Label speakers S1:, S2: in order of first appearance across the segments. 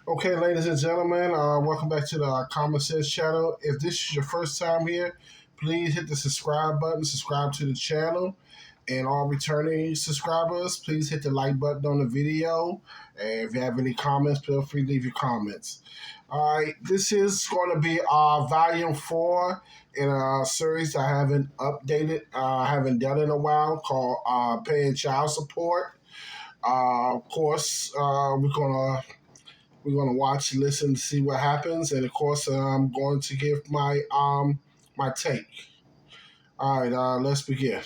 S1: Okay, ladies and gentlemen, welcome back to the Common Sense channel. If this is your first time here, please hit the subscribe button, subscribe to the channel. And all returning subscribers, please hit the like button on the video. And if you have any comments, feel free to leave your comments. All right, this is going to be volume 4 in a series I haven't updated, haven't done in a while, called Paying Child Support. Of course, we're gonna watch, listen, see what happens, and of course, I'm going to give my take. All right, let's begin.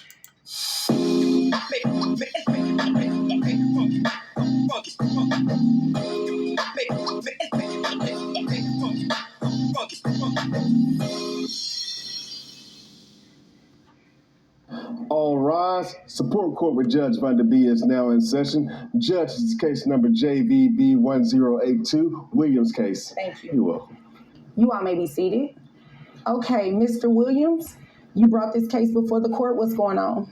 S2: All rise. Support Court with Judge Van B is now in session. Judge, this is case number JVB1082, Williams case.
S3: Thank you.
S2: You're welcome.
S3: You all may be seated. Okay, Mr. Williams, you brought this case before the court. What's going on?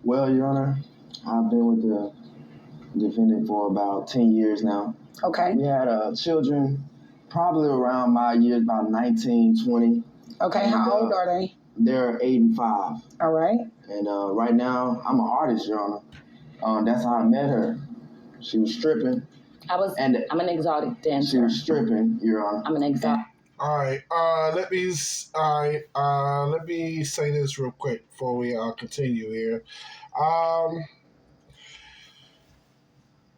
S4: Well, Your Honor, I've been with the defendant for about 10 years now.
S3: Okay.
S4: We had children probably around my years, about 19, 20.
S3: Okay, how old are they?
S4: They're 8 and 5.
S3: All right.
S4: And right now, I'm an artist, Your Honor. That's how I met her. She was stripping.
S5: I'm an exotic dancer.
S4: She was stripping, Your Honor.
S5: I'm an exotic.
S1: All right, let me say this real quick before we continue here.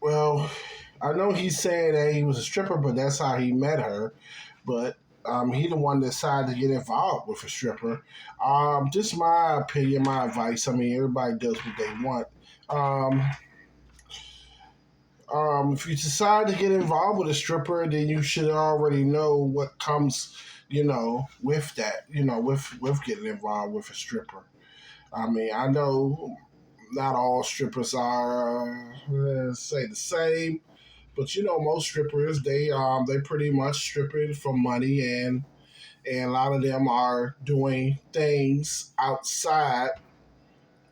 S1: Well, I know he's saying that he was a stripper, but that's how he met her. But he the one that decided to get involved with a stripper. Just my opinion, my advice. I mean, everybody does what they want. If you decide to get involved with a stripper, then you should already know what comes, with that, with getting involved with a stripper. I mean, I know not all strippers are, say the same, but most strippers, they pretty much stripping for money, and a lot of them are doing things outside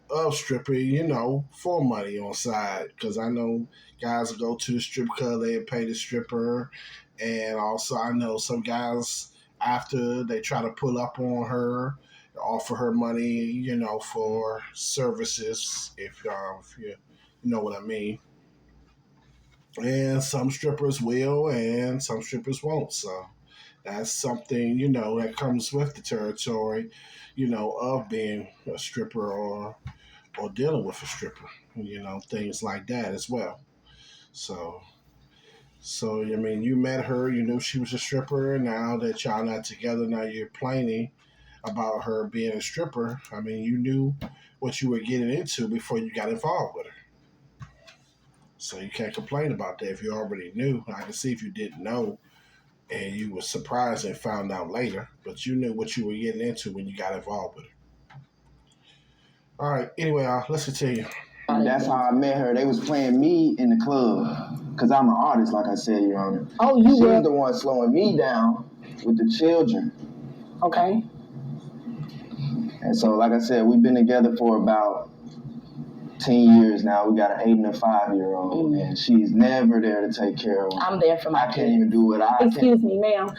S1: of stripping, for money on side. Because I know guys will go to the strip club, they pay the stripper, and also I know some guys after they try to pull up on her, offer her money, for services, if you know what I mean. And some strippers will, and some strippers won't. So that's something, that comes with the territory, of being a stripper or dealing with a stripper, things like that as well. So I mean, you met her, you knew she was a stripper, and now that y'all not together, now you're complaining about her being a stripper. I mean, you knew what you were getting into before you got involved with her. So you can't complain about that if you already knew. I can see if you didn't know and you were surprised and found out later, but you knew what you were getting into when you got involved with her. All right, anyway, let's continue.
S4: That's how I met her. They was playing me in the club because I'm an artist, like I said, Your Honor.
S3: Oh, you were?
S4: She's the one slowing me down with the children.
S3: Okay.
S4: And so, like I said, we've been together for about 10 years now. We got an 8 and a 5-year-old, and she's never there to take care of them.
S5: I'm there for my
S4: I can't even do what I
S3: Excuse me, ma'am.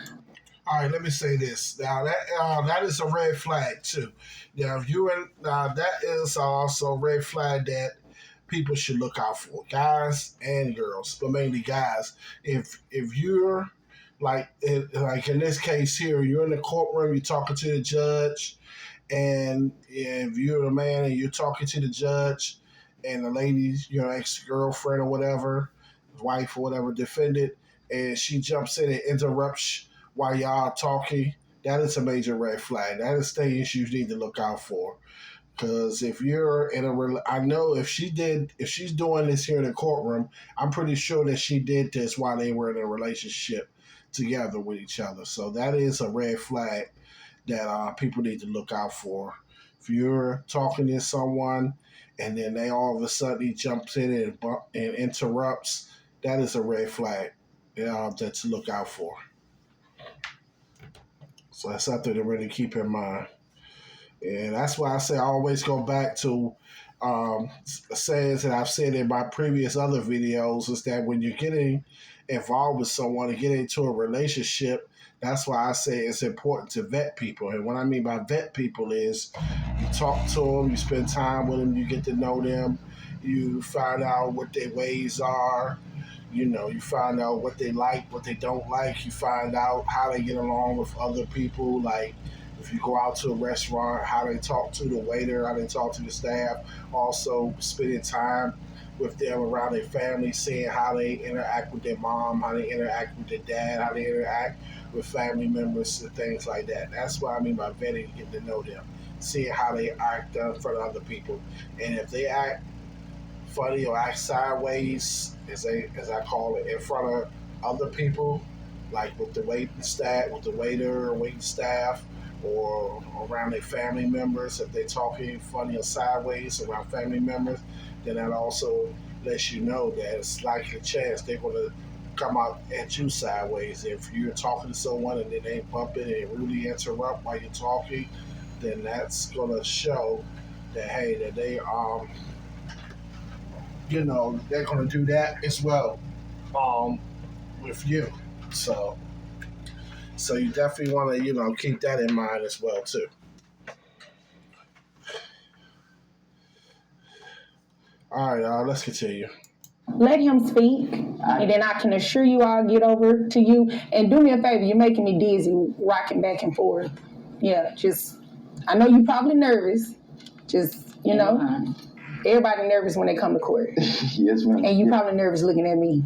S1: All right, let me say this. Now that is a red flag too. Now that is also a red flag that people should look out for, guys and girls, but mainly guys. If you're like in this case here, you're in the courtroom, you're talking to the judge, and if you're a man and you're talking to the judge, and the lady's your ex-girlfriend or whatever, wife or whatever, defendant, and she jumps in and interrupts while y'all talking, that is a major red flag. That is things you need to look out for. Because if you're in I know if she's doing this here in the courtroom, I'm pretty sure that she did this while they were in a relationship together with each other. So that is a red flag that people need to look out for. If you're talking to someone and then they all of a sudden he jumps in and interrupts, that is a red flag that to look out for. So that's something to really keep in mind. And that's why I say I always go back to sayings that I've said in my previous other videos, is that when you're getting involved with someone and get into a relationship, that's why I say it's important to vet people. And what I mean by vet people is you talk to them, you spend time with them, you get to know them, you find out what their ways are. You find out what they like, what they don't like. You find out how they get along with other people. Like if you go out to a restaurant, how they talk to the waiter, how they talk to the staff. Also, spending time with them around their family, seeing how they interact with their mom, how they interact with their dad, how they interact with family members and things like that. That's what I mean by vetting, getting to know them, seeing how they act in front of other people. And if they act funny or act sideways, as I call it, in front of other people, like with the waiting staff, with the waiter or waiting staff, or around their family members. If they're talking funny or sideways around family members, then that also lets you know that it's likely a chance they're going to come out at you sideways. If you're talking to someone and then they bump it and really interrupt while you're talking, then that's going to show that hey, that they they're going to do that as well with you. So you definitely want to keep that in mind as well too. All right, let's continue.
S3: Let him speak, and then I can assure you I'll get over to you. And do me a favor, you're making me dizzy, rocking back and forth. Yeah, I know you're probably nervous. Everybody nervous when they come to court.
S4: Yes, ma'am.
S3: And you probably nervous looking at me.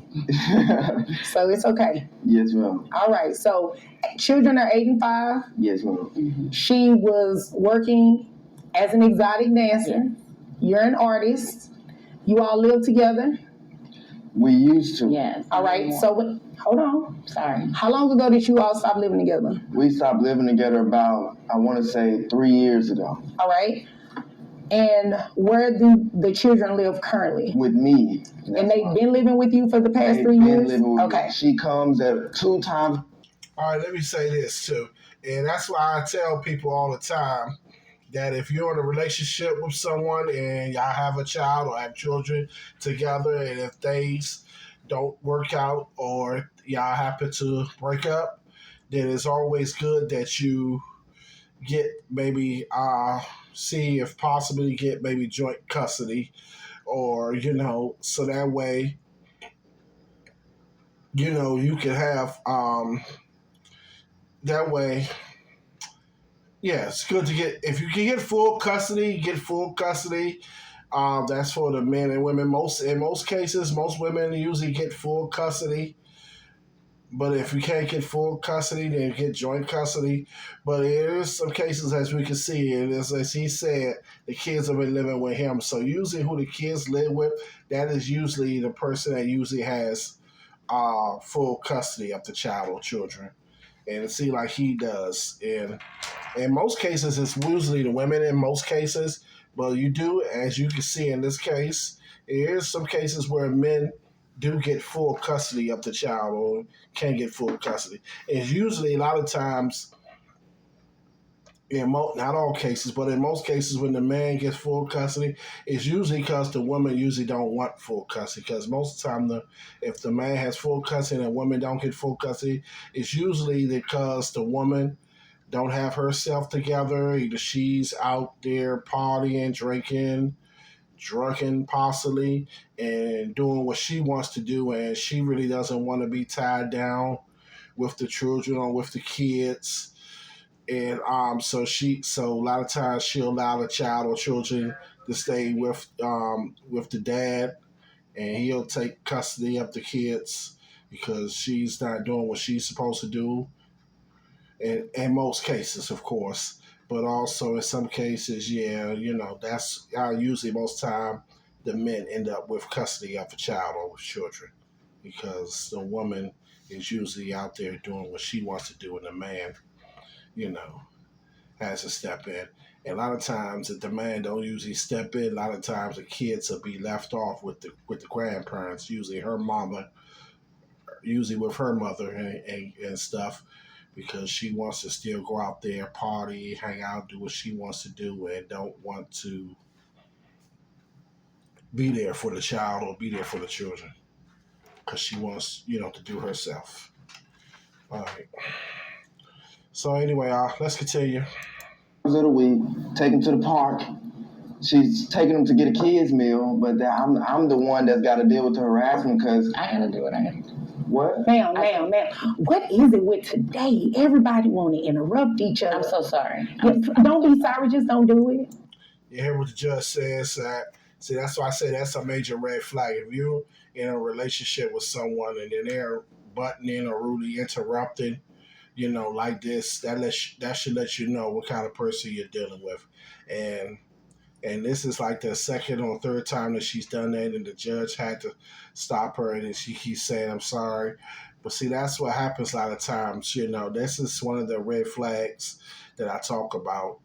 S3: So it's okay.
S4: Yes, ma'am.
S3: All right, so children are 8 and 5.
S4: Yes, ma'am. Mm-hmm.
S3: She was working as an exotic dancer. Yeah. You're an artist. You all live together?
S4: We used to.
S5: Yes.
S3: All right, so hold on.
S5: Sorry.
S3: How long ago did you all stop living together?
S4: We stopped living together about, I want to say, 3 years ago.
S3: All right. And where do the children live currently?
S4: With me.
S3: And they've been living with you for the past 3 years? Okay.
S4: Me. She comes at 2 times.
S1: All right, let me say this too. And that's why I tell people all the time that if you're in a relationship with someone and y'all have a child or have children together, and if things don't work out or y'all happen to break up, then it's always good that you get maybe see if possibly get maybe joint custody, or so that way you can have that way. Yeah, it's good to get, if you can get full custody, get full custody. That's for the men and women. In most cases, most women usually get full custody. But if you can't get full custody, then get joint custody. But there is some cases, as we can see, and as he said, the kids have been living with him. So usually who the kids live with, that is usually the person that usually has full custody of the child or children. And it seems like he does. And in most cases, it's usually the women in most cases. But you do, as you can see in this case, there's some cases where men do get full custody of the child or can get full custody. It's usually a lot of times, not all cases, but in most cases when the man gets full custody, it's usually because the woman usually don't want full custody. Because most of the time, if the man has full custody and the woman don't get full custody, it's usually because the woman don't have herself together. Either she's out there partying, drinking, drunken possibly, and doing what she wants to do, and she really doesn't want to be tied down with the children or with the kids. And so a lot of times she'll allow the child or children to stay with the dad, and he'll take custody of the kids because she's not doing what she's supposed to do. In most cases, of course. But also in some cases, that's how usually most time the men end up with custody of the child or with children, because the woman is usually out there doing what she wants to do, and the man, has to step in. And a lot of times, if the man don't usually step in, a lot of times the kids will be left off with the grandparents, usually her mama, usually with her mother and stuff, because she wants to still go out there, party, hang out, do what she wants to do, and don't want to be there for the child or be there for the children. because she wants, to do herself. All right. So anyway, let's continue.
S4: Of the week, take them to the park. She's taking them to get a kids meal, but I'm the one that's got to deal with the harassment because
S5: I gotta do what I gotta do.
S4: what?
S3: Ma'am, what is it with today? Everybody want to interrupt each other.
S5: I'm so sorry.
S3: Don't be sorry, just don't do it.
S1: You hear what the judge says? See, that's why I say that's a major red flag. If you're in a relationship with someone and then they're butting in or rudely interrupting, like this, that should let you know what kind of person you're dealing with. And this is like the second or third time that she's done that, and the judge had to stop her, and then she keeps saying, "I'm sorry." But see, that's what happens a lot of times. This is one of the red flags that I talk about.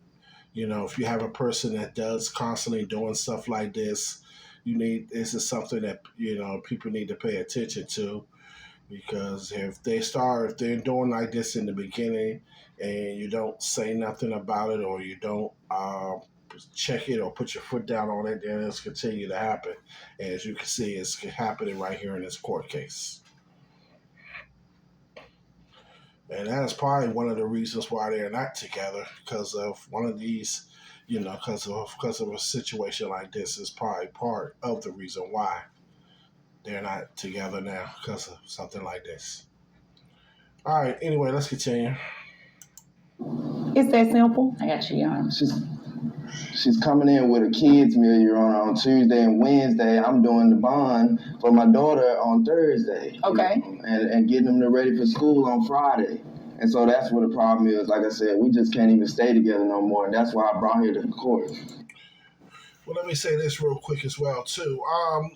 S1: If you have a person that does constantly doing stuff like this, this is something that, people need to pay attention to, because if they're doing like this in the beginning and you don't say nothing about it, or you don't check it or put your foot down on it, then it's continue to happen. And as you can see, it's happening right here in this court case. And that is probably one of the reasons why they're not together, because of one of these, because of a situation like this is probably part of the reason why they're not together now, because of something like this. All right, anyway, let's continue.
S3: It's that simple.
S5: I got you, Your Honor.
S4: She's coming in with a kids meal, Your Honor, on Tuesday and Wednesday. I'm doing the bond for my daughter on Thursday.
S3: Okay.
S4: And getting them ready for school on Friday. And so that's what the problem is. Like I said, we just can't even stay together no more. And that's why I brought her to the court.
S1: Well, let me say this real quick as well, too.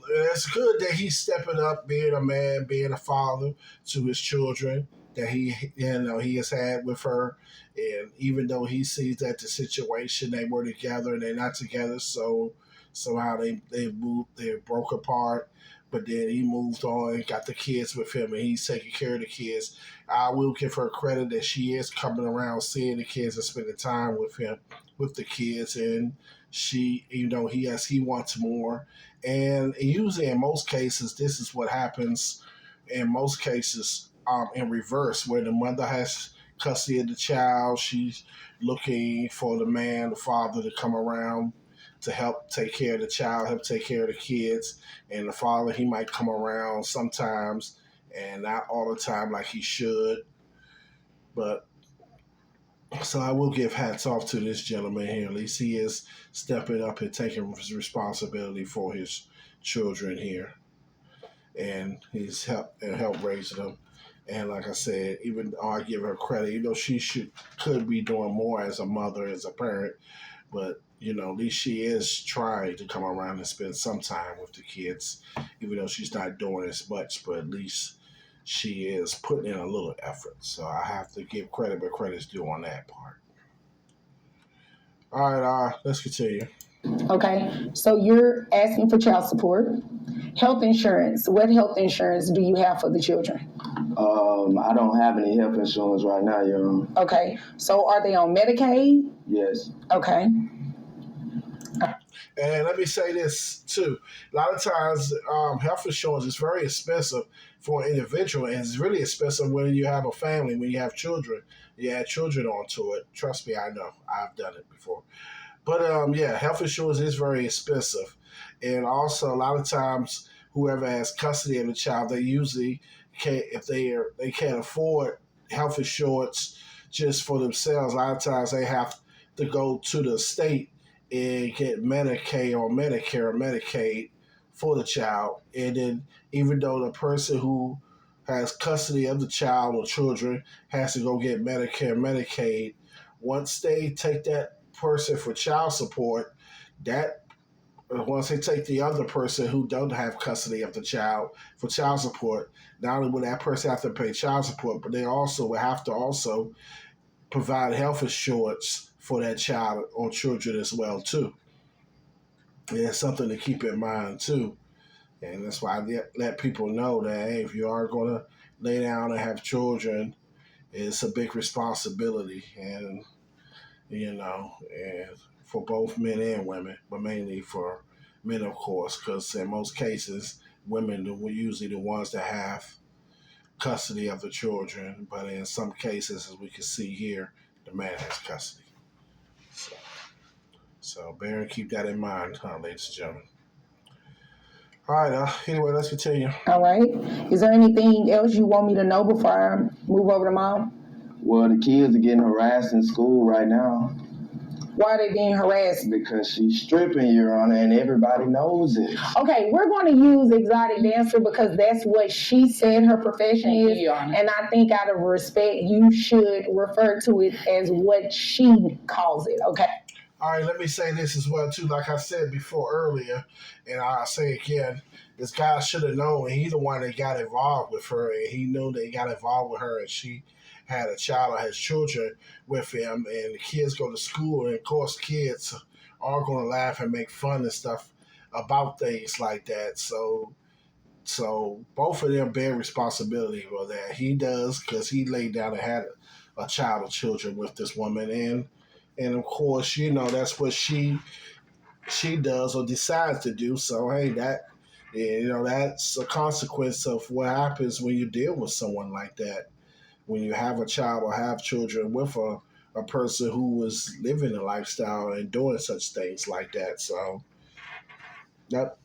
S1: It's good that he's stepping up, being a man, being a father to his children that he has had with her. And even though he sees that the situation, they were together and they're not together, so somehow they broke apart. But then he moved on, got the kids with him, and he's taking care of the kids. I will give her credit that she is coming around, seeing the kids and spending time with him, with the kids, and she, he wants more. And usually, in most cases, this is what happens. In most cases, in reverse, where the mother has custody of the child, she's looking for the father, to come around to help take care of the child, help take care of the kids. And the father, he might come around sometimes and not all the time like he should. But so I will give hats off to this gentleman here. At least he is stepping up and taking his responsibility for his children here. And he's helped raising them. And like I said, even though I give her credit, she could be doing more as a mother, as a parent, but at least she is trying to come around and spend some time with the kids, even though she's not doing as much, but at least she is putting in a little effort. So I have to give credit where credit's due on that part. All right, let's continue.
S3: Okay, so you're asking for child support, health insurance. What health insurance do you have for the children?
S4: I don't have any health insurance right now, Your Honor.
S3: Okay, so are they on Medicaid?
S4: Yes.
S3: Okay.
S1: And let me say this too. A lot of times, health insurance is very expensive for an individual, and it's really expensive when you have a family, when you have children. You add children onto it. Trust me, I know. I've done it before. But health insurance is very expensive. And also, a lot of times, whoever has custody of the child, they usually can't, if they can't afford health insurance just for themselves. A lot of times, they have to go to the state and get Medicaid or Medicare or Medicaid for the child. And then even though the person who has custody of the child or children has to go get Medicare, Medicaid, once they take that person for child support, once they take the other person who don't have custody of the child for child support, not only will that person have to pay child support, but they also will have to also provide health insurance for that child or children as well too. And it's something to keep in mind too. And that's why I let people know that, hey, if you are going to lay down and have children, it's a big responsibility. And, and for both men and women, but mainly for men, of course, because in most cases, women are usually the ones that have custody of the children, but in some cases, as we can see here, the man has custody. So bear and keep that in mind, ladies and gentlemen. All right, anyway, let's continue.
S3: All right. Is there anything else you want me to know before I move over to mom?
S4: Well, the kids are getting harassed in school right now.
S3: Why are they being harassed?
S4: Because she's stripping, Your Honor, and everybody knows it.
S3: Okay, we're going to use exotic dancer because that's what she said her profession is. And I think out of respect, you should refer to it as what she calls it, okay?
S1: All right, let me say this as well, too. Like I said before earlier, and I'll say again, this guy should have known, and he's the one that got involved with her, and he knew they got involved with her, and she had a child or has children with him, and the kids go to school, and of course kids are going to laugh and make fun and stuff about things like that. So both of them bear responsibility for that. He does because he laid down and had a child or children with this woman, and of course, that's what she does or decides to do. So hey, that's a consequence of what happens when you deal with someone like that. When you have a child or have children with a person who is living a lifestyle and doing such things like that. So that,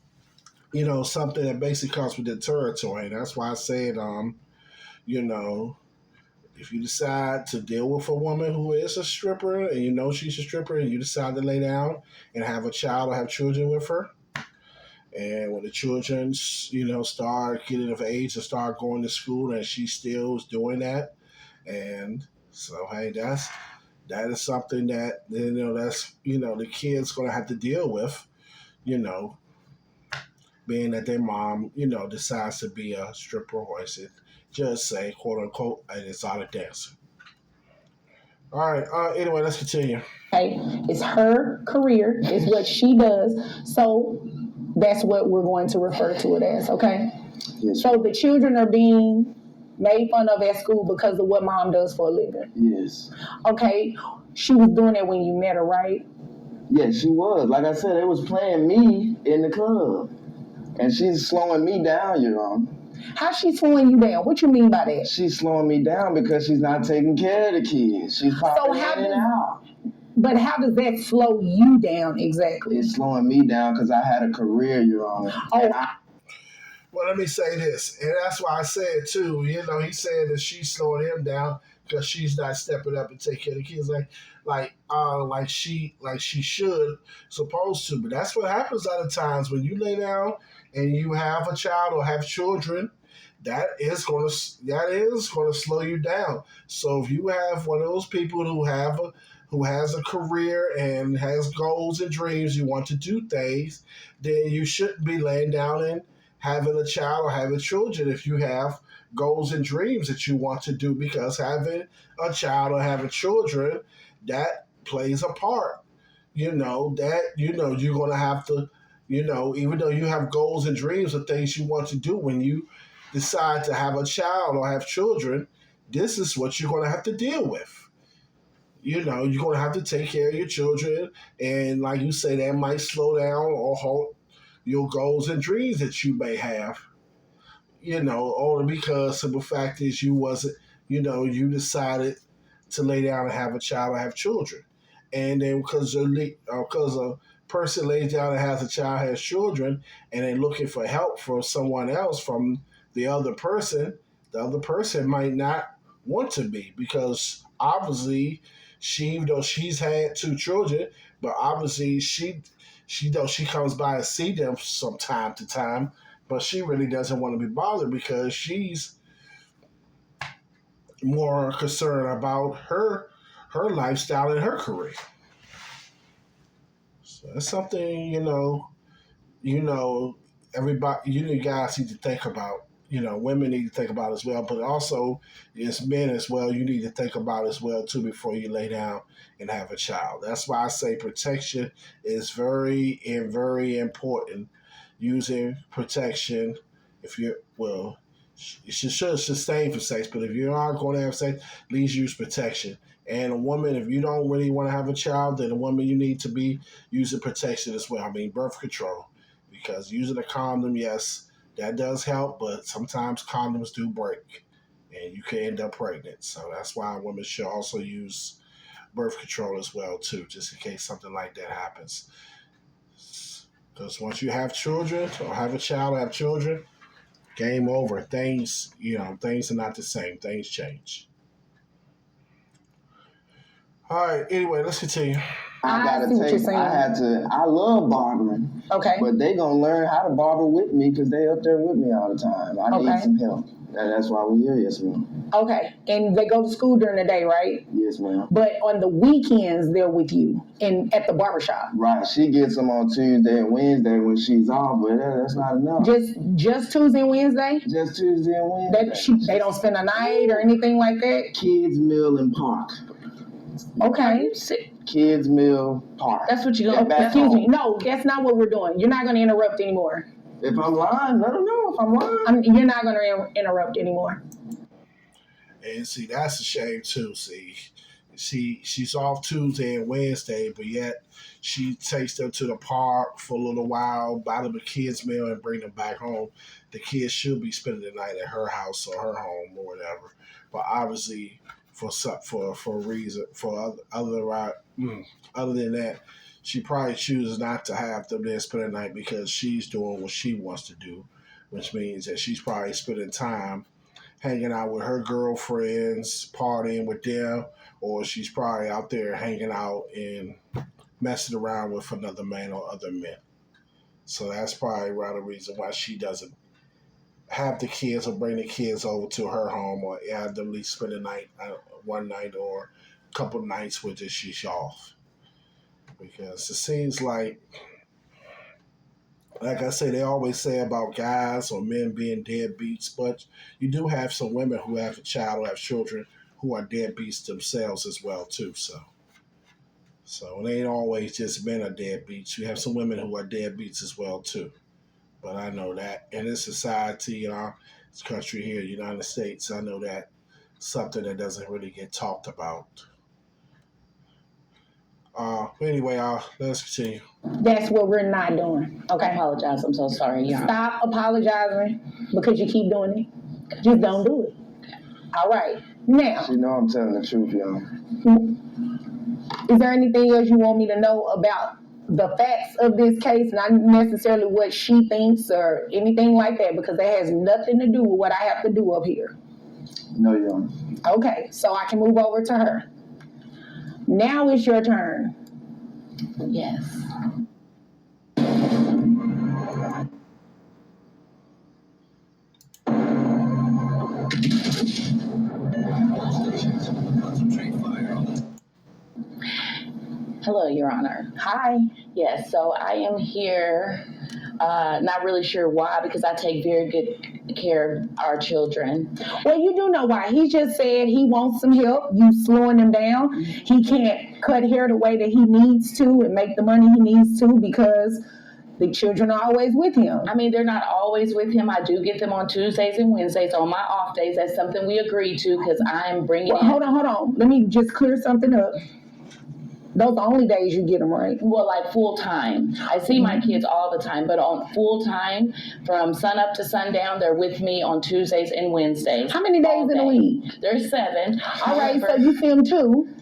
S1: something that basically comes with the territory. That's why I said, if you decide to deal with a woman who is a stripper and she's a stripper and you decide to lay down and have a child or have children with her, and when the children, start getting of age and start going to school and she still is doing that, and so hey, that is something that that's the kid's gonna have to deal with, being that their mom decides to be a stripper or is it just say quote unquote an exotic dancer. All right. Anyway, let's continue.
S3: Okay, it's her career, it's what she does, so that's what we're going to refer to it as, okay?
S4: Yes.
S3: So the children are being made fun of at school because of what mom does for a living.
S4: Yes.
S3: Okay, she was doing that when you met her, right?
S4: Yes, she was. Like I said, they was playing me in the club. And she's slowing me down, Your Honor.
S3: How's she slowing you down? What you mean by that?
S4: She's slowing me down because she's not taking care of the kids. She's popping in and out.
S3: But how does that slow you down exactly?
S4: It's slowing me down because I had a career, Your Honor.
S1: Well, let me say this, and that's why I said too. He said that she's slowing him down because she's not stepping up and taking care of the kids like she should, supposed to. But that's what happens a lot of times when you lay down and you have a child or have children. That is going to slow you down. So if you have one of those people who has a career and has goals and dreams, you want to do things, then you shouldn't be laying down and having a child or having children if you have goals and dreams that you want to do, because having a child or having children, that plays a part. You're going to have to, even though you have goals and dreams of things you want to do, when you decide to have a child or have children, this is what you're going to have to deal with. You're going to have to take care of your children, and like you say, that might slow down or halt your goals and dreams that you may have, only because the fact is you wasn't, you decided to lay down and have a child or have children. And then because a person lays down and has a child, has children, and they're looking for help for someone else from the other person might not want to be, because obviously though she's had two children, but obviously she comes by and see them from time to time, but she really doesn't want to be bothered because she's more concerned about her lifestyle and her career. So that's something, everybody, you guys need to think about. Women need to think about as well, but also as men as well, you need to think about as well too before you lay down and have a child. That's why I say protection is very, very important. Using protection, if you're, well, you should sustain for sex, but if you are going to have sex, at least use protection. And a woman, if you don't really want to have a child, then a woman, you need to be using protection as well. I mean, birth control, because using a condom, yes, That does help, but sometimes condoms do break, and you can end up pregnant. So that's why women should also use birth control as well too, just in case something like that happens. Because once you have children or have a child, have children, game over. Things are not the same. Things change. All right. Anyway, let's continue.
S4: I gotta
S3: see what you're saying.
S4: I love barbering.
S3: Okay.
S4: But they gonna learn how to barber with me because they up there with me all the time. I need some help. That's why we're here, yes ma'am.
S3: Okay. And they go to school during the day, right?
S4: Yes ma'am.
S3: But on the weekends, they're with you at the barbershop.
S4: Right. She gets them on Tuesday and Wednesday when she's off, but that's not enough.
S3: Just Tuesday and Wednesday?
S4: Just Tuesday and Wednesday.
S3: They don't spend a night or anything like that?
S4: Kids Meal and Park.
S3: Okay.
S4: Kids Meal Park.
S5: That's what you do.
S3: Excuse me. No, that's not what we're doing. You're not going to interrupt anymore.
S4: If I'm lying, let them know if I'm lying.
S3: You're not going to interrupt anymore.
S1: And see, that's a shame too. See, she's off Tuesday and Wednesday, but yet she takes them to the park for a little while, buy them a kids meal, and bring them back home. The kids should be spending the night at her house or her home or whatever. But obviously, for a reason, other than that, she probably chooses not to have them there spend the night because she's doing what she wants to do, which means that she's probably spending time hanging out with her girlfriends, partying with them, or she's probably out there hanging out and messing around with another man or other men. So that's probably around the reason why she doesn't have the kids or bring the kids over to her home or have them at least spend the night, one night or a couple of nights with her. She's off. Because it seems like I say, they always say about guys or men being deadbeats, but you do have some women who have a child or have children who are deadbeats themselves as well too. So it ain't always just men are deadbeats. You have some women who are deadbeats as well too. But I know that in this society, this country here, United States, I know that something that doesn't really get talked about. Anyway, let's continue.
S3: That's what we're not doing. Okay.
S5: I apologize. I'm so sorry. Yeah.
S3: Stop apologizing because you keep doing it. Just don't do it. All right. Now,
S4: You know I'm telling the truth, y'all.
S3: is there anything else you want me to know about the facts of this case? Not necessarily what she thinks or anything like that, because that has nothing to do with what I have to do up here.
S4: No, you don't.
S3: Okay, so I can move over to her. Now it's your turn.
S5: Yes. Hello, Your Honor.
S3: Hi.
S5: Yes, so I am here, not really sure why, because I take very good care of our children.
S3: Well, you do know why. He just said he wants some help. You slowing him down. He can't cut hair the way that he needs to and make the money he needs to because the children are always with him.
S5: I mean, they're not always with him. I do get them on Tuesdays and Wednesdays on my off days. That's something we agreed to because I'm bringing
S3: Well, hold on. Let me just clear something up. Those are the only days you get them, right?
S5: Well, like full time. I see my kids all the time, but on full time, from sun up to sundown, they're with me on Tuesdays and Wednesdays.
S3: How many days in a week?
S5: There's 7.
S3: All right, so you see them 2.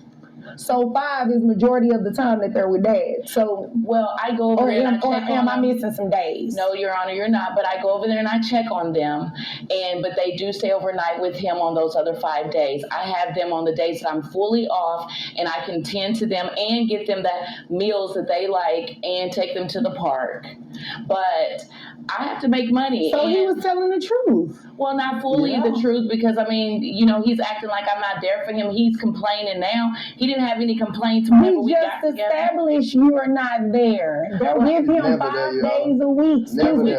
S3: So 5 is majority of the time that they're with dad. So,
S5: well, I go over there and I check on
S3: am I
S5: them.
S3: missing some days?
S5: No, Your Honor, you're not. But I go over there and I check on them, but they do stay overnight with him on those other 5 days. I have them on the days that I'm fully off, and I can tend to them and get them the meals that they like and take them to the park. But I have to make money.
S3: So he was telling the truth.
S5: Well, not fully the truth, because I mean, he's acting like I'm not there for him. He's complaining now. He didn't have any complaints whenever we got together.
S3: We just established you are not there. They're with him 5 days a week. Excuse me,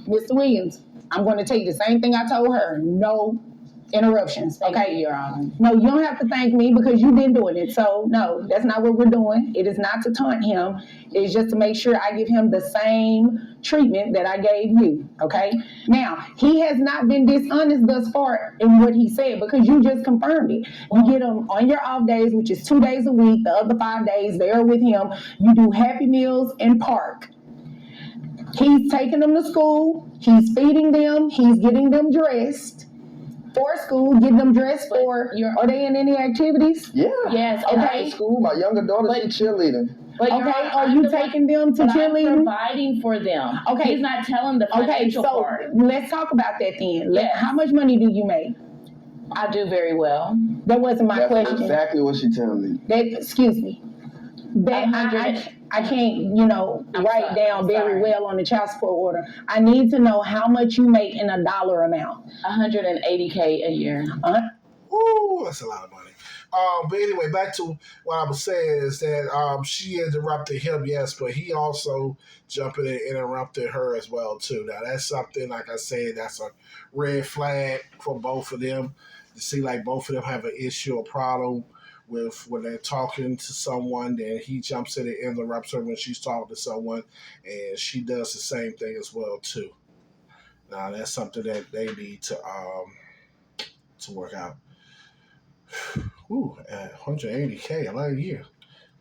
S3: Mr. Williams. I'm going to tell you the same thing I told her. No interruptions. Okay,
S5: Thank you, Your Honor.
S3: No, you don't have to thank me because you've been doing it. So no, that's not what we're doing. It is not to taunt him. It's just to make sure I give him the same treatment that I gave you. Okay. Now, he has not been dishonest thus far in what he said because you just confirmed it. You get him on your off days, which is 2 days a week. The other 5 days they're with him. You do Happy Meals and Park. He's taking them to school. He's feeding them. He's getting them dressed for school, getting them dressed for. Are they in any activities?
S4: Yeah.
S5: Yes.
S4: Okay.
S5: Okay.
S4: School. My younger daughter, she's cheerleading.
S5: But
S3: Okay, are you taking them to cheerleading?
S5: I'm providing for them.
S3: Okay.
S5: He's not telling the financial part.
S3: Let's talk about that then.
S5: Yes.
S3: How much money do you make?
S5: I do very well.
S3: That wasn't my
S4: That's
S3: question.
S4: exactly what she told me.
S3: Excuse me. That I can't, write down very well on the child support order. I need to know how much you make in a dollar amount.
S5: $180K a year.
S1: Ooh, that's a lot of money. But anyway, back to what I was saying is that she interrupted him, yes, but he also jumped in and interrupted her as well too. Now that's something, like I said, that's a red flag for both of them. To see like both of them have an issue or problem with when they're talking to someone, then he jumps in and interrupts her when she's talking to someone, and she does the same thing as well too. Now that's something that they need to work out. Ooh, 180K a year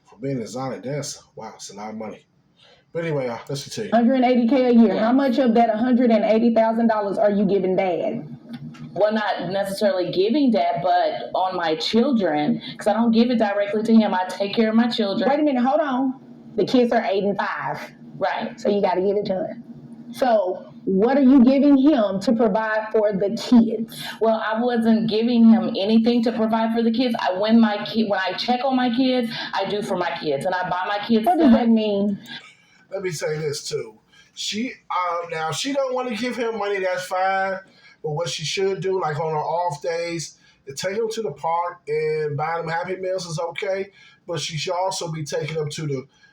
S1: for being a Zana dancer. Wow, it's a lot of money. But anyway, let's continue.
S3: 180K a year. Yeah. How much of that $180,000 are you giving dad?
S5: Well, not necessarily giving that, but on my children, because I don't give it directly to him. I take care of my children.
S3: Wait a minute, hold on. The kids are 8 and 5.
S5: Right.
S3: So you got to give it to him. So what are you giving him to provide for the kids?
S5: Well, I wasn't giving him anything to provide for the kids. When I check on my kids, I do for my kids, and I buy my kids.
S3: What does that mean?
S1: Let me say this too. She now she don't want to give him money. That's fine. But what she should do, like on her off days, to take him to the park and buy them Happy Meals is okay. But she should also be taking them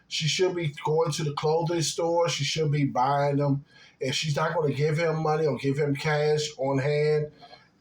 S1: she should be going to the clothing store. She should be buying them. If she's not going to give him money or give him cash on hand,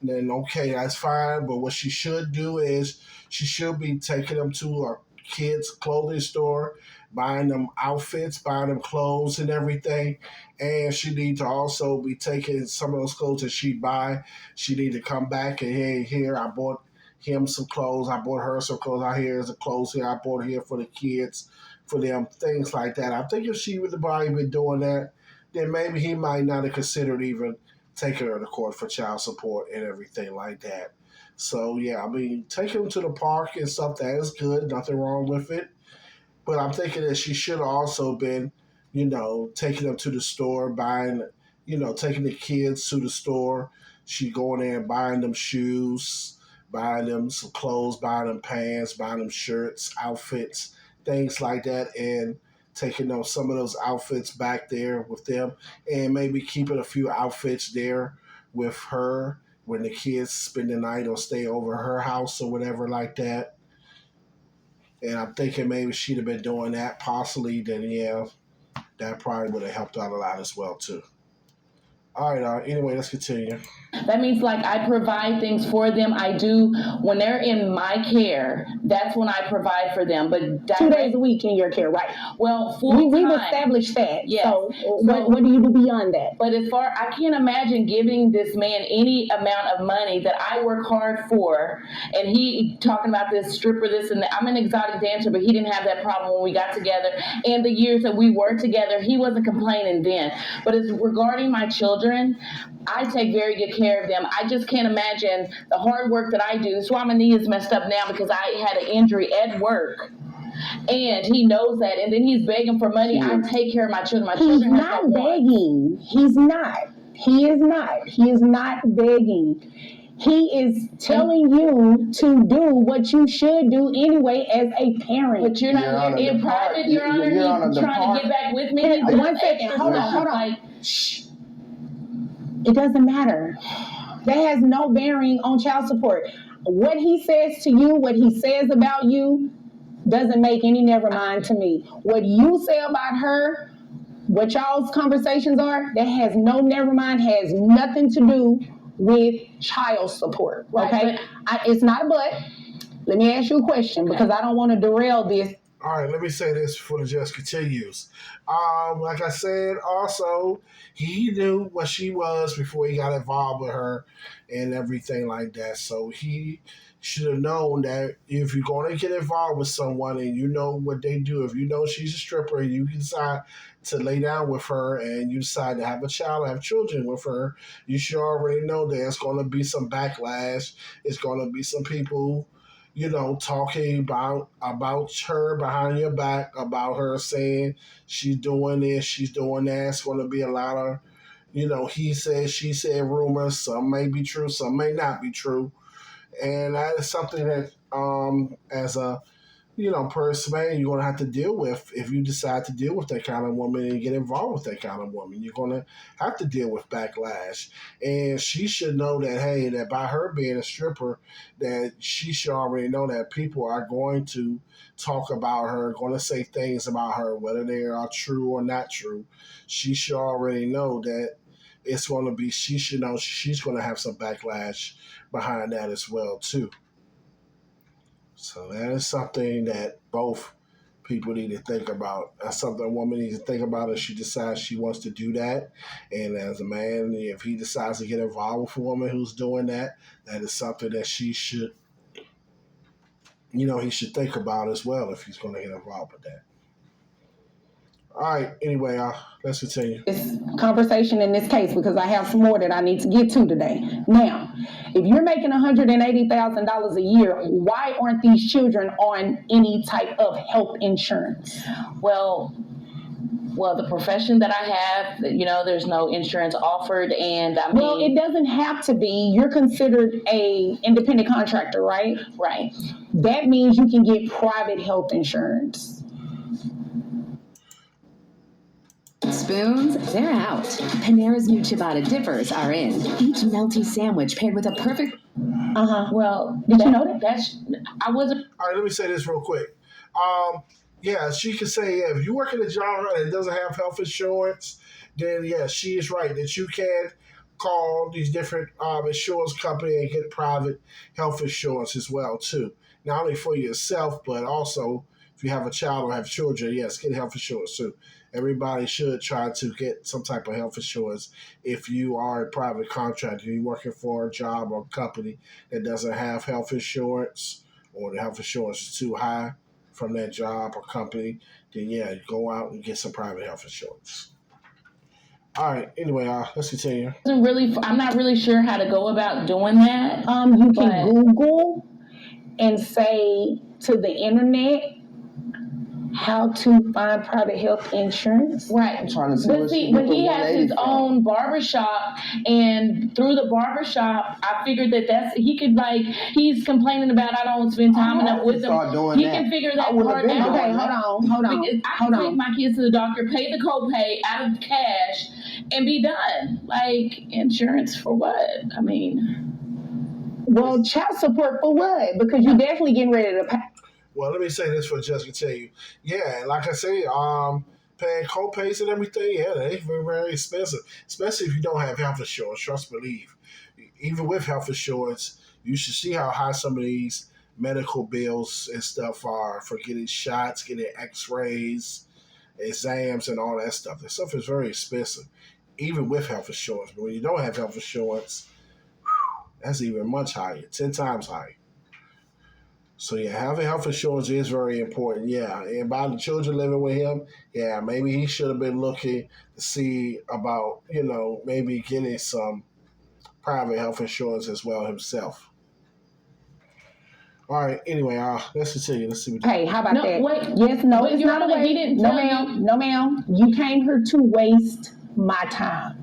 S1: then okay, that's fine. But what she should do is she should be taking them to a kids' clothing store, buying them outfits, buying them clothes and everything. And she needs to also be taking some of those clothes that she buy. She need to come back and, hey, here, I bought him some clothes. I bought her some clothes. Here's the clothes here I bought here for the kids, for them, things like that. I think if she would have probably been doing that, then maybe he might not have considered even taking her to court for child support and everything like that. So, yeah, I mean, taking him to the park and stuff, that is good. Nothing wrong with it. But I'm thinking that she should have also been, taking them to the store, buying, taking the kids to the store. She going there and buying them shoes, buying them some clothes, buying them pants, buying them shirts, outfits, things like that, and taking some of those outfits back there with them, and maybe keeping a few outfits there with her when the kids spend the night or stay over her house or whatever like that. And I'm thinking maybe she'd have been doing that possibly, then yeah, that probably would have helped out a lot as well too. All right, anyway, let's continue.
S5: That means like I provide things for them. I do when they're in my care. That's when I provide for them. But
S3: 2 days a week in your care, right?
S5: Well, full time.
S3: We've established that.
S5: Yes.
S3: So what do you do beyond that?
S5: But I can't imagine giving this man any amount of money that I work hard for, and he talking about this stripper, this and that. I'm an exotic dancer, but he didn't have that problem when we got together. And the years that we were together, he wasn't complaining then. But as regarding my children, I take very good care of them. I just can't imagine the hard work that I do. That's why my knee is messed up now, because I had an injury at work. And he knows that. And then he's begging for money. I take care of my children.
S3: He's not begging. He's not. He is not. He is not begging. He is telling you to do what you should do anyway as a parent.
S5: But you're not in private, Your Honor. He's trying to get back with me.
S3: 1 second. Hold on. Shh. It doesn't matter. That has no bearing on child support. What he says to you, what he says about you, doesn't make any never mind to me. What you say about her, what y'all's conversations are, that has no never mind, has nothing to do with child support. Okay?
S5: Right,
S3: It's not a but. Let me ask you a question, because I don't want to derail this
S1: All right, let me say this before the judge continues. Like I said, also, he knew what she was before he got involved with her and everything like that. So he should have known that if you're going to get involved with someone and you know what they do, if you know she's a stripper and you decide to lay down with her and you decide to have a child, have children with her, you should already know there's going to be some backlash. It's going to be some people talking about her behind your back, about her saying she's doing this, she's doing that. It's going to be a lot of, he said, she said rumors. Some may be true, some may not be true, and that is something that, as a person, man, you're gonna have to deal with if you decide to deal with that kind of woman and get involved with that kind of woman. You're gonna have to deal with backlash, and she should know that. Hey, that by her being a stripper, that she should already know that people are going to talk about her, going to say things about her, whether they are true or not true. She should already know that it's going to be. She should know she's going to have some backlash behind that as well too. So that is something that both people need to think about. That's something a woman needs to think about if she decides she wants to do that. And as a man, if he decides to get involved with a woman who's doing that, that is something that she should, he should think about as well if he's going to get involved with that. All right. Anyway, let's continue.
S3: This conversation in this case, because I have some more that I need to get to today. Now, if you're making $180,000 a year, why aren't these children on any type of health insurance?
S5: Well, the profession that I have, there's no insurance offered, and I mean,
S3: well, it doesn't have to be. You're considered a independent contractor, right?
S5: Right.
S3: That means you can get private health insurance.
S6: Spoons, they're out. Panera's new ciabatta dippers are in. Each melty sandwich paired with a perfect...
S5: Well,
S3: did you know that?
S5: I wasn't...
S1: All right, let me say this real quick. Yeah, she could say, if you work in a job that doesn't have health insurance, then, yeah, she is right that you can call these different insurance companies and get private health insurance as well, too. Not only for yourself, but also if you have a child or have children, yes, get health insurance, too. Everybody should try to get some type of health insurance if you are a private contractor, you're working for a job or company that doesn't have health insurance, or the health insurance is too high from that job or company, then yeah, go out and get some private health insurance. All right, anyway, let's continue.
S5: I'm not really sure how to go about doing that.
S3: You can Google and say to the internet, how to find private health insurance.
S5: Right.
S4: I'm trying to see
S5: but he has his own barbershop, and through the barbershop, I figured that he's complaining about I don't spend time enough with him. He can figure that part out.
S3: Okay, hold on.
S5: I can take my kids to the doctor, pay the copay out of cash, and be done. Like, insurance for what? I mean...
S3: Well, child support for what? Because you're definitely getting ready to pay.
S1: Well, let me say this for just to tell you. Yeah, like I say, paying co-pays and everything, yeah, they're very, very expensive, especially if you don't have health insurance. Trust believe. Even with health insurance, you should see how high some of these medical bills and stuff are for getting shots, getting x-rays, exams, and all that stuff. That stuff is very expensive, even with health insurance. But when you don't have health insurance, that's even much higher, 10 times higher. So yeah, having health insurance is very important. Yeah, and about the children living with him, yeah, maybe he should have been looking to see about, maybe getting some private health insurance as well himself. All right. Anyway, let's continue. Let's see.
S3: Hey, how about that?
S5: Wait.
S3: Yes, no, it's not a
S5: He
S3: waste.
S5: didn't
S3: No,
S5: tell
S3: ma'am. No, ma'am. You came here to waste my time.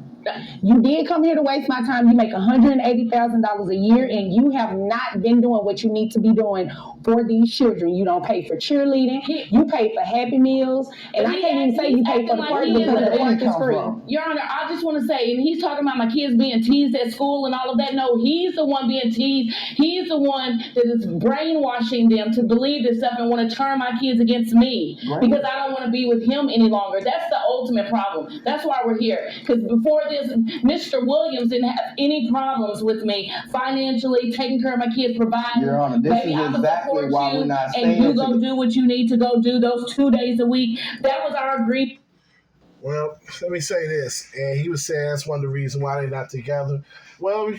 S3: You did come here to waste my time. You make $180,000 a year, and you have not been doing what you need to be doing for these children. You don't pay for cheerleading. You pay for Happy Meals, and I can't even say you pay for the park because the park is free.
S5: Your Honor, I just want to say, and he's talking about my kids being teased at school and all of that. No, he's the one being teased. He's the one that is brainwashing them to believe this stuff and want to turn my kids against me because I don't want to be with him any longer. That's the ultimate problem. That's why we're here. Because before this, Mr. Williams didn't have any problems with me financially, taking care of my kids, providing.
S4: Your Honor, this
S5: Baby,
S4: is
S5: I would
S4: exactly
S5: support
S4: why
S5: you,
S4: we're not
S5: and
S4: staying
S5: you go
S4: together.
S5: do what you need to go do those 2 days a week. That was our agreement.
S1: Well, let me say this, and he was saying that's one of the reasons why they're not together. Well,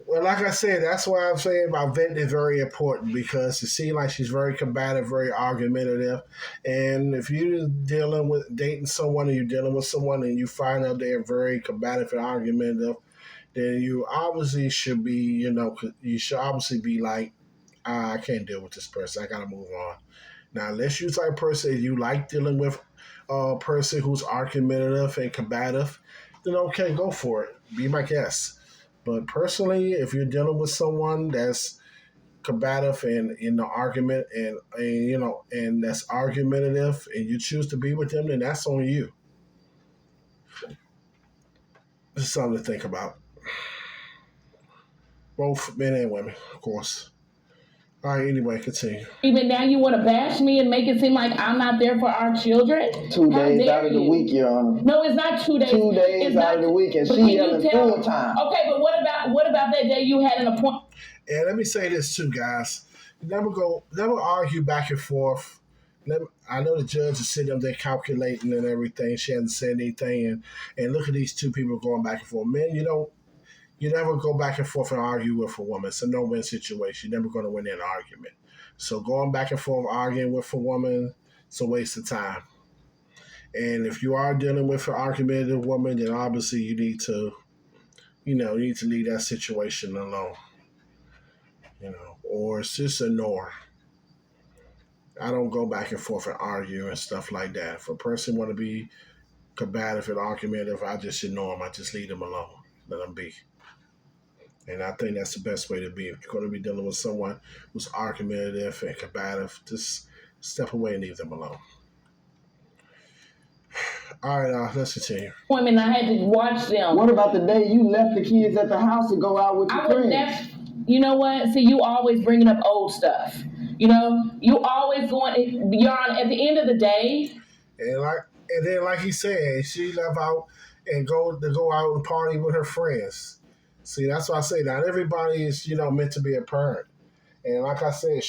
S1: like I said, that's why I'm saying about venting is very important because it seems like she's very combative, very argumentative. And if you're dealing with dating someone and you're dealing with someone and you find out they're very combative and argumentative, then you obviously should be, you should obviously be like, I can't deal with this person. I got to move on. Now, unless you're the type of person you like dealing with a person who's argumentative and combative, then okay, go for it. Be my guest. But personally, if you're dealing with someone that's combative and in the argument and that's argumentative and you choose to be with them, then that's on you. This is something to think about. Both men and women, of course. All right, anyway, continue.
S5: Even now you want to bash me and make it seem like I'm not there for our children?
S4: 2
S5: How
S4: days
S5: dare
S4: out of the
S5: you?
S4: week, Your Honor.
S5: No, it's not 2 days.
S4: 2 days
S5: It's
S4: out
S5: not,
S4: of the week, and
S5: but
S4: she
S5: can you
S4: yelling
S5: tell-
S4: full time.
S5: Okay, but what about that day you had an appointment?
S1: And let me say this too, guys. Never argue back and forth. I know the judge is sitting up there calculating and everything. She hasn't said anything, and look at these two people going back and forth. Men, you never go back and forth and argue with a woman. It's a no-win situation. You're never going to win an argument. So going back and forth arguing with a woman, it's a waste of time. And if you are dealing with an argumentative woman, then obviously you need to leave that situation alone. Or it's just ignore. I don't go back and forth and argue and stuff like that. If a person want to be combative and argumentative, I just ignore them. I just leave them alone. Let them be. And I think that's the best way to be. If you're going to be dealing with someone who's argumentative and combative, just step away and leave them alone. All right, let's continue.
S5: Women, I had to watch them.
S4: What about the day you left the kids at the house to go out with your friends?
S5: You know what? See, you always bringing up old stuff. You always going. You're on at the end of the day.
S1: And then, like he said, she left out and go out and party with her friends. See, that's why I say not everybody is meant to be a parent. And like I said,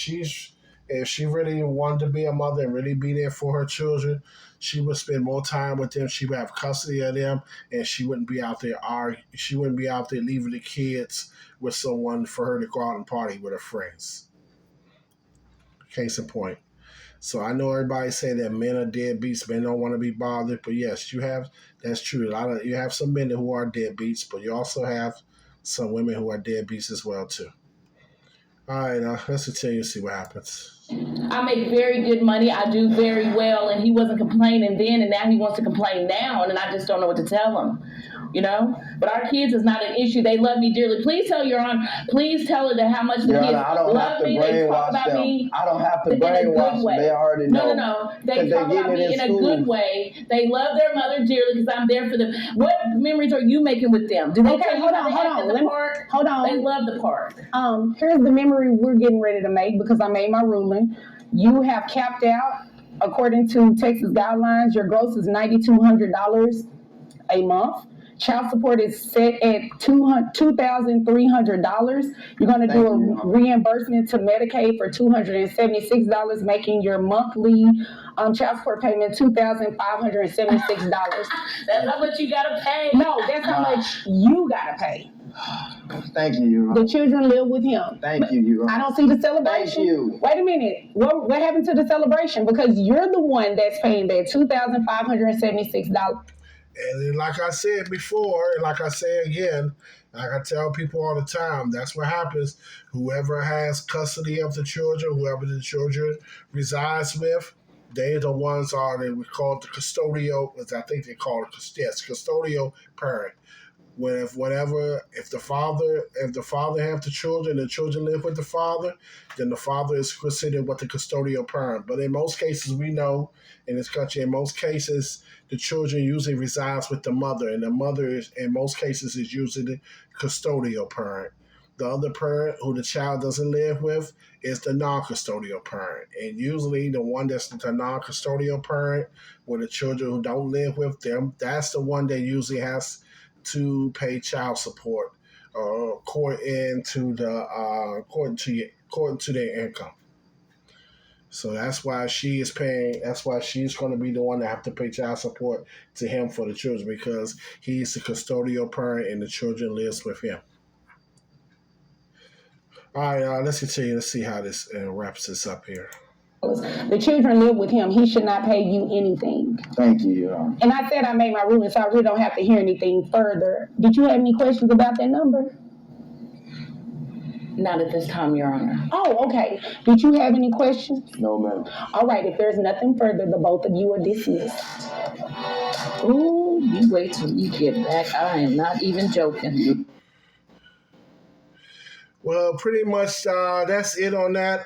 S1: if she really wanted to be a mother and really be there for her children, she would spend more time with them. She would have custody of them, and she wouldn't be out there She wouldn't be out there leaving the kids with someone for her to go out and party with her friends. Case in point. So I know everybody say that men are deadbeats, men don't want to be bothered, but yes, that's true. You have some men who are deadbeats, but you also have some women who are deadbeats as well too. All right, let's continue to see what happens.
S5: I make very good money. I do very well, and he wasn't complaining then, and now he wants to complain now, and I just don't know what to tell him. But our kids is not an issue. They love me dearly. Please tell your aunt. Please tell her that how much the kids love me. They talk about me.
S4: I don't have to brainwash them. They already know.
S5: No. They talk about me in a good way. They love their mother dearly because I'm there for them. What memories are you making with them? Do they
S3: hold on. Hold on.
S5: They love the park.
S3: Here's the memory we're getting ready to make because I made my ruling. You have capped out, according to Texas guidelines, your gross is $9,200 a month. Child support is set at $2,300. You're going to do a reimbursement to Medicaid for $276, making your monthly child support payment $2,576.
S5: That's how much you got to pay.
S3: No, that's how much you got to pay.
S4: Thank you, Your Honor.
S3: The children live with him.
S4: Thank you, Your Honor.
S3: I don't see the celebration.
S4: Thank you.
S3: Wait a minute. What happened to the celebration? Because you're the one that's paying that $2,576.
S1: And then, like I said before, and like I say again, like I tell people all the time, that's what happens. Whoever has custody of the children, whoever the children resides with, they the ones we call the custodial, I think they call it custodial parent. If the father have the children live with the father, then the father is considered what the custodial parent. But in most cases, we know in this country, the children usually resides with the mother, and the mother in most cases is usually the custodial parent. the other parent who the child doesn't live with is the non-custodial parent. And usually the one that's the non-custodial parent with the children who don't live with them, that's the one that usually has to pay child support according to their income. So that's why she is paying. That's why she's going to be the one that have to pay child support to him for the children because he's the custodial parent and the children lives with him. All right, let's continue. Let's see how this wraps this up here.
S3: The children live with him. He should not pay you anything.
S4: Thank you, Your Honor.
S3: And I said I made my ruling, so I really don't have to hear anything further. Did you have any questions about that number?
S5: Not at this time, Your Honor.
S3: Oh, okay. Did you have any questions?
S4: No, ma'am.
S3: All right, if there's nothing further, the both of you are dismissed.
S5: Oh, you wait till you get back. I am not even joking.
S1: Well, pretty much that's it on that.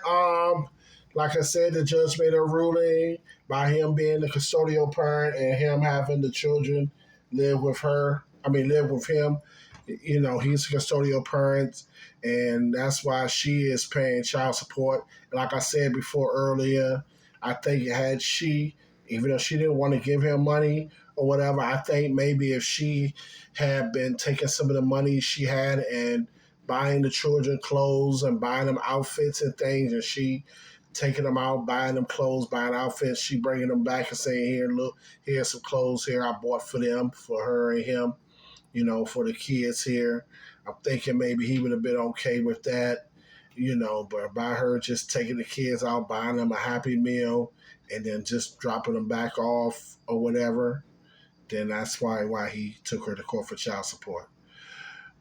S1: Like I said, the judge made a ruling by him being the custodial parent and him having the children live with him. You know, he's a custodial parent, and that's why she is paying child support. And like I said before earlier, I think had she, even though she didn't want to give him money or whatever, I think maybe if she had been taking some of the money she had and buying the children clothes and buying them outfits and things, and she taking them out, buying them clothes, buying outfits, she bringing them back and saying, here, look, here's some clothes here I bought for them, for her and him, you know, for the kids here. I'm thinking maybe he would have been okay with that, you know, but by her just taking the kids out, buying them a Happy Meal, and then just dropping them back off or whatever, then that's why he took her to court for child support.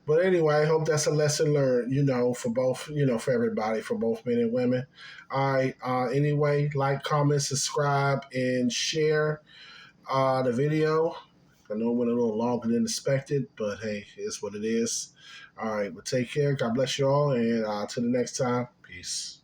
S1: But anyway, I hope that's a lesson learned, you know, for both, you know, for everybody, for both men and women. All right. Anyway, like, comment, subscribe, and share the video. I know it went a little longer than expected, but hey, it's what it is. All right. Well, take care. God bless you all. And till the next time, peace.